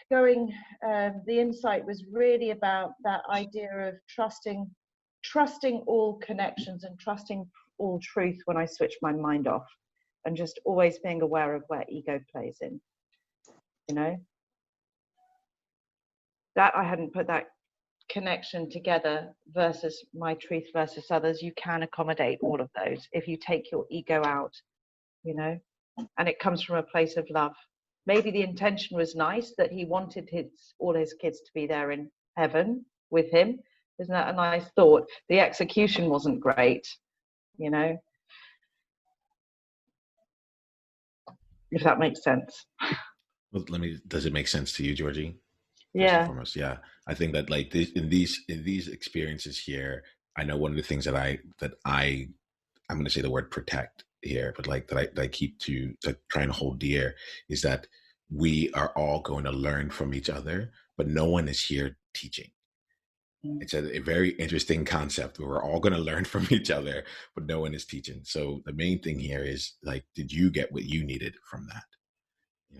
Speaker 2: going, the insight was really about that idea of trusting all connections and trusting all truth when I switch my mind off, and just always being aware of where ego plays in, that I hadn't put that connection together versus my truth versus others. You can accommodate all of those if you take your ego out, and it comes from a place of love. Maybe the intention was nice, that he wanted all his kids to be there in heaven with him. Isn't that a nice thought? The execution wasn't great, if that makes sense.
Speaker 1: Well, does it make sense to you, Georgie?
Speaker 2: Yeah.
Speaker 1: Foremost, yeah. I think that like in these experiences here, I know one of the things that I'm going to say the word protect here, but like that I keep to try and hold dear, is that we are all going to learn from each other, but no one is here teaching. It's a very interesting concept where we're all going to learn from each other, but no one is teaching. So the main thing here is, like, did you get what you needed from that?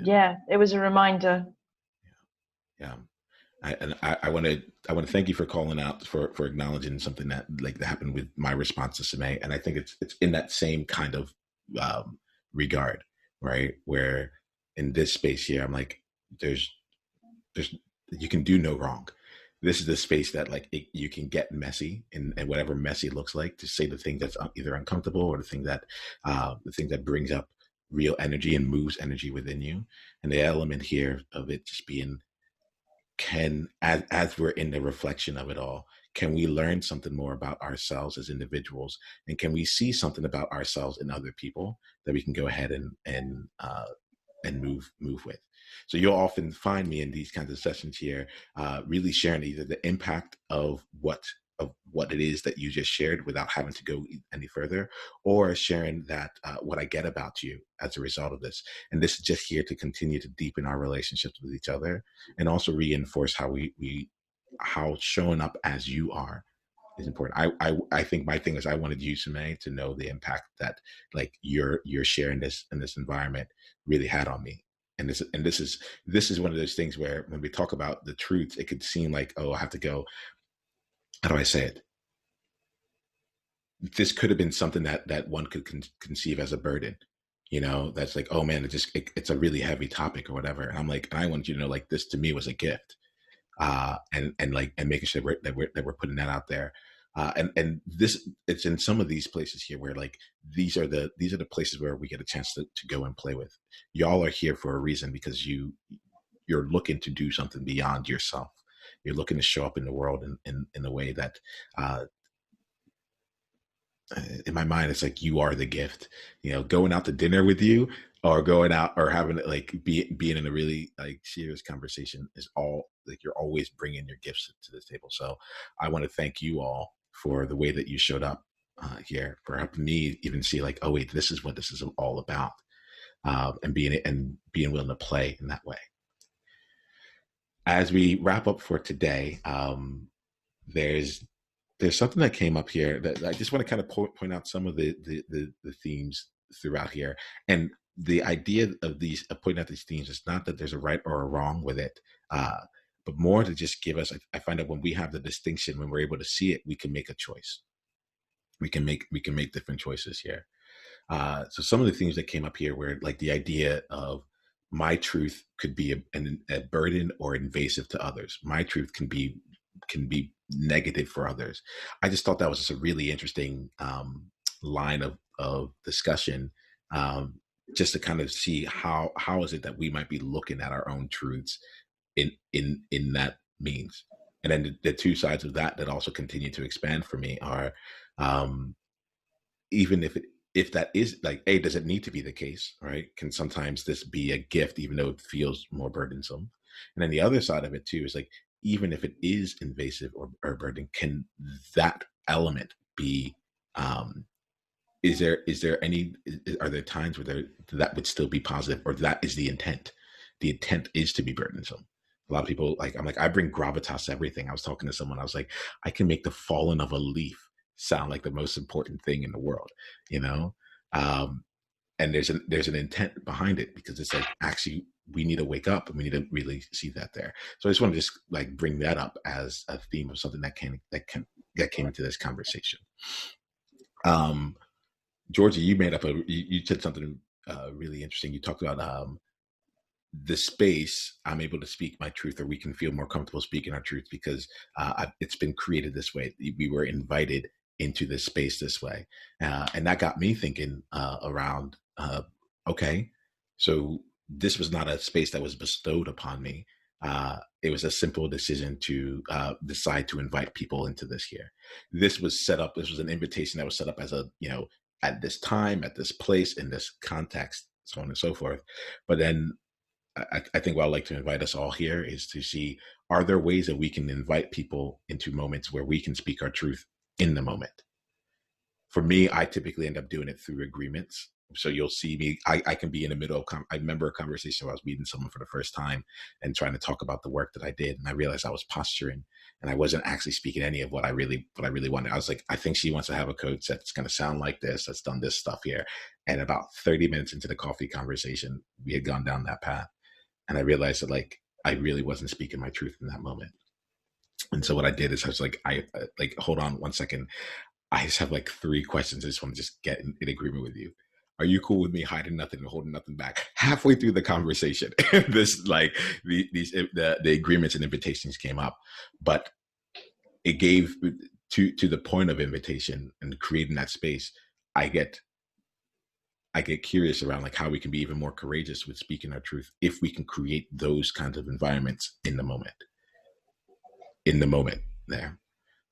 Speaker 2: Yeah, it was a reminder.
Speaker 1: Yeah. I want to thank you for calling out, for acknowledging something that happened with my response to Sime, and I think it's in that same kind of regard, right? Where in this space here, I'm like, there's you can do no wrong. This is the space that you can get messy, and whatever messy looks like, to say the thing that's either uncomfortable, or the thing that brings up real energy and moves energy within you. And the element here of it just being, as we're in the reflection of it all, can we learn something more about ourselves as individuals, and can we see something about ourselves in other people that we can go ahead and move with? So you'll often find me in these kinds of sessions here, really sharing either the impact of what it is that you just shared, without having to go any further, or sharing that what I get about you as a result of this. And this is just here to continue to deepen our relationships with each other, and also reinforce how showing up as you are is important. I think my thing is, I wanted you, Sime, to know the impact that you're sharing this in this environment really had on me. And this is one of those things where, when we talk about the truth, it could seem like, oh, I have to go, how do I say it? This could have been something that one could conceive as a burden, that's like, oh man, it's a really heavy topic or whatever. And I'm like, I want you to know, this to me was a gift, and making sure that we're putting that out there. And this, it's in some of these places here where these are the places where we get a chance to go and play with. Y'all are here for a reason, because you're looking to do something beyond yourself. You're looking to show up in the world in a way that, in my mind, it's like you are the gift. Going out to dinner with you, or going out, or having being in a really serious conversation, is all you're always bringing your gifts to the table. So I want to thank you all for the way that you showed up here, for helping me even see oh wait, this is what this is all about, and being willing to play in that way. As we wrap up for today, there's something that came up here that I just want to kind of point out some of the themes throughout here. And the idea of pointing out these themes is not that there's a right or a wrong with it, but more to just give us, I find that when we have the distinction, when we're able to see it, we can make a choice. We can make different choices here. So some of the themes that came up here were the idea of, my truth could be a burden or invasive to others. My truth can be negative for others. I just thought that was just a really interesting line of discussion, just to kind of see how is it that we might be looking at our own truths in that means. And then the two sides of that also continue to expand for me are, even if that is does it need to be the case, right? Can sometimes this be a gift, even though it feels more burdensome? And then the other side of it too is even if it is invasive or burdening, can that element be, are there times where that would still be positive, or that is the intent? The intent is to be burdensome. A lot of people, I bring gravitas to everything. I was talking to someone, I was like, I can make the falling of a leaf sound like the most important thing in the world, you know? And there's an intent behind it, because it's like, actually, we need to wake up and we need to really see that there. So I just want to just like bring that up as a theme of something that came into this conversation. Georgie, you said something really interesting. You talked about the space I'm able to speak my truth, or we can feel more comfortable speaking our truth because it's been created this way. We were invited into this space this way. And that got me thinking around, okay, so this was not a space that was bestowed upon me. It was a simple decision to decide to invite people into this here. This was set up, this was an invitation that was set up as a, at this time, at this place, in this context, so on and so forth. But then I think what I'd like to invite us all here is to see, are there ways that we can invite people into moments where we can speak our truth in the moment? For me, I typically end up doing it through agreements. So you'll see me, I can be in the middle of, I remember a conversation where I was meeting someone for the first time and trying to talk about the work that I did. And I realized I was posturing and I wasn't actually speaking any of what I really wanted. I was like, I think she wants to have a code set that's going to sound like this, that's done this stuff here. And about 30 minutes into the coffee conversation, we had gone down that path. And I realized that I really wasn't speaking my truth in that moment. And so what I did is I was like, hold on 1 second. I just have 3 questions. I just want to just get in agreement with you. Are you cool with me hiding nothing and holding nothing back? Halfway through the conversation, the agreements and invitations came up, but it gave to the point of invitation and creating that space. I get curious around how we can be even more courageous with speaking our truth if we can create those kinds of environments in the moment there,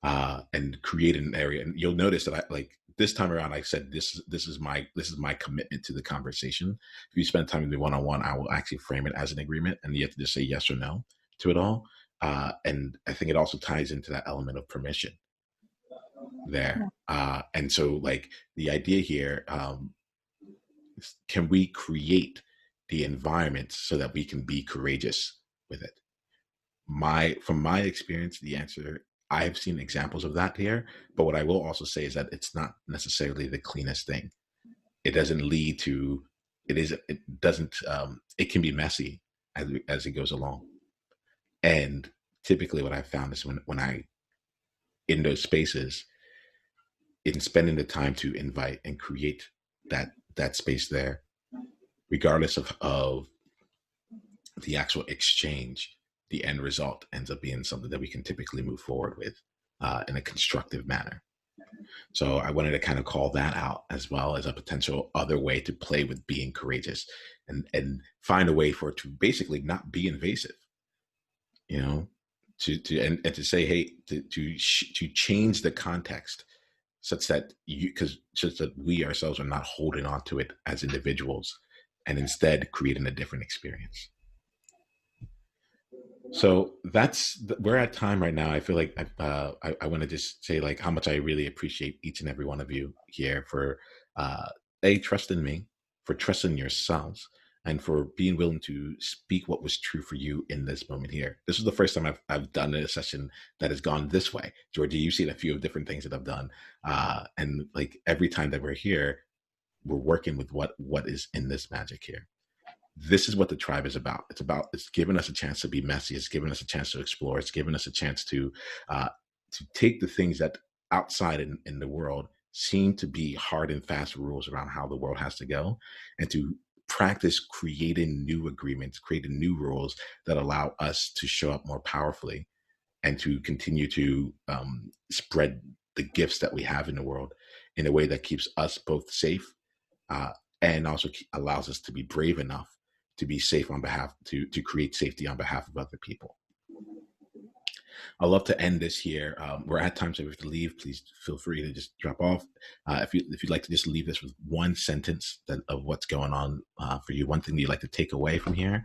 Speaker 1: and create an area. And you'll notice that this time around, I said, this is my commitment to the conversation. If you spend time with me one-on-one, I will actually frame it as an agreement, and you have to just say yes or no to it all. And I think it also ties into that element of permission there. And so the idea here, can we create the environment so that we can be courageous with it? From my experience, the answer, I've seen examples of that here, but what I will also say is that it's not necessarily the cleanest thing. It doesn't lead to, it can be messy as it goes along. And typically what I found is when I, in those spaces, in spending the time to invite and create that space there, regardless of the actual exchange, the end result ends up being something that we can typically move forward with in a constructive manner. So I wanted to kind of call that out as well as a potential other way to play with being courageous and find a way for it to basically not be invasive, to say, hey, to change the context such that we ourselves are not holding on to it as individuals and instead creating a different experience. So we're at time right now. I feel like I want to just say how much I really appreciate each and every one of you here for trusting me, for trusting yourselves, and for being willing to speak what was true for you in this moment here. This is the first time I've done a session that has gone this way. Georgie, you've seen a few of different things that I've done. And every time that we're here, we're working with what is in this magic here. This is what the tribe is about. It's giving us a chance to be messy. It's giving us a chance to explore. It's giving us a chance to take the things that outside in the world seem to be hard and fast rules around how the world has to go, and to practice creating new agreements, creating new rules that allow us to show up more powerfully and to continue to spread the gifts that we have in the world in a way that keeps us both safe and also allows us to be brave enough to be safe on behalf, to create safety on behalf of other people. I'd love to end this here. We're at time, so if we have to leave, please feel free to just drop off. If you'd like to just leave this with one sentence of what's going on for you, one thing you'd like to take away from here,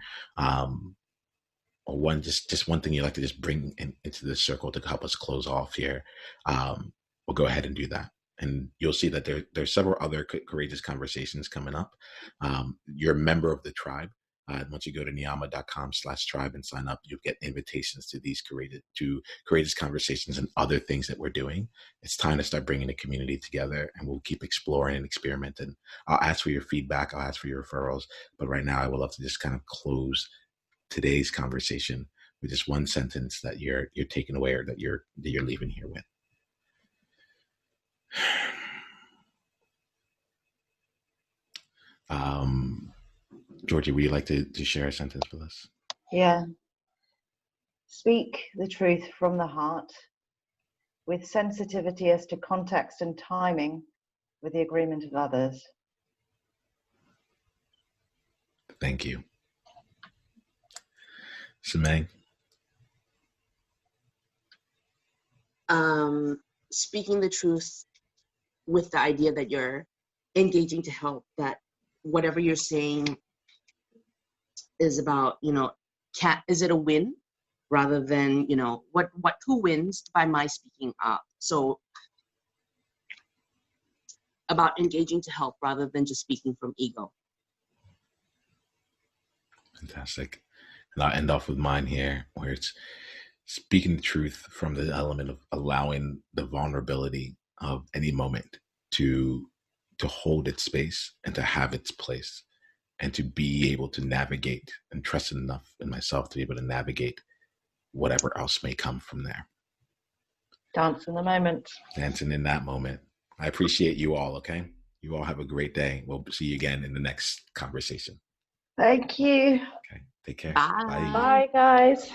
Speaker 1: one, just one thing you'd like to just bring into this circle to help us close off here, we'll go ahead and do that. And you'll see that there's several other courageous conversations coming up. You're a member of the tribe. Once you go to niiamah.com/tribe and sign up, you'll get invitations to these courageous conversations and other things that we're doing. It's time to start bringing the community together, and we'll keep exploring and experimenting. I'll ask for your feedback. I'll ask for your referrals. But right now, I would love to just kind of close today's conversation with just one sentence that you're taking away, or that you're leaving here with. Georgie, would you like to share a sentence with us?
Speaker 2: Yeah. Speak the truth from the heart with sensitivity as to context and timing, with the agreement of others.
Speaker 1: Thank you. Simang?
Speaker 4: Speaking the truth with the idea that you're engaging to help, that whatever you're saying is about, is it a win rather than, who wins by my speaking up? So about engaging to help rather than just speaking from ego.
Speaker 1: Fantastic. And I'll end off with mine here, where it's speaking the truth from the element of allowing the vulnerability of any moment to hold its space and to have its place, and to be able to navigate, and trust enough in myself to be able to navigate whatever else may come from there.
Speaker 2: Dance in the moment.
Speaker 1: Dancing in that moment. I appreciate you all, okay? You all have a great day. We'll see you again in the next conversation.
Speaker 2: Thank you.
Speaker 1: Okay, take care.
Speaker 4: Bye.
Speaker 2: Bye, guys.